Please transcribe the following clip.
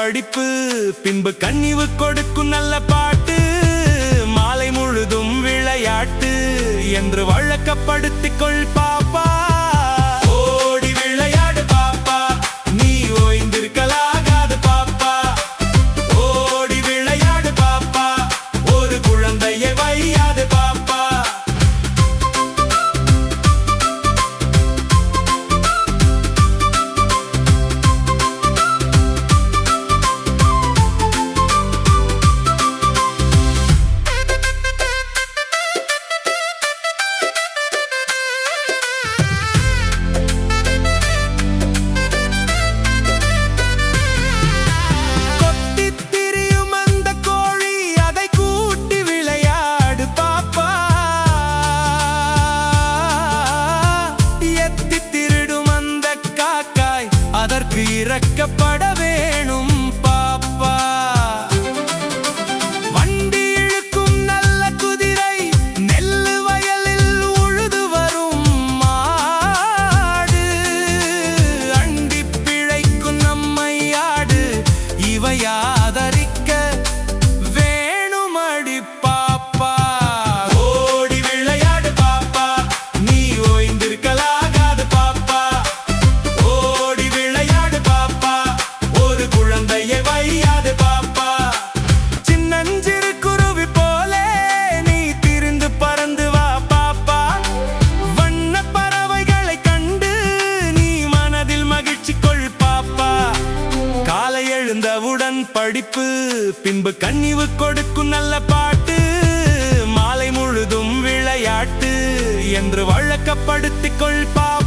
படிப்பு, பின்பு கனிவு கொடுக்கும் நல்ல பாட்டு, மாலை முழுதும் விளையாட்டு என்று வழக்கப்படுத்திக் கொள் பாப்பா. ஓடி விளையாடு பாப்பா, நீ ஓய்ந்திருக்கலாகாது பாப்பா. ஓடி விளையாடு பாப்பா, ஒரு குழந்தையை வையாது பாப்பா. அதற்கு இறக்கப்பட வேணும் பாப்பா. வண்டி இழுக்கும் நல்ல குதிரை, நெல்லு வயலில் உழுது வரும் மாடு, அண்டி பிழைக்கும் நம்மை ஆடு, இவை ஆதரிக்க வேணும் அடி பாப்பா. ஓடி விளையாடு பாப்பா, நீ ஓய்ந்திருக்கலாகாது பாப்பா. ஓடி விளையாடு பாப்பா, ஒரு குழந்தையை வையாது பாப்பா. சின்னஞ்சிறு குருவி போலே நீ திரிந்து பறந்து வா பாப்பா. வண்ண பறவைகளை கண்டு நீ மனதில் மகிழ்ச்சி கொள் பாப்பா. காலை எழுந்தவுடன் படிப்பு, பின்பு கனிவு கொடுக்கும் நல்ல பாட்டு, மாலை முழுதும் விளையாட்டு என்று வழக்கப்படுத்திக் கொள் பாப்பா.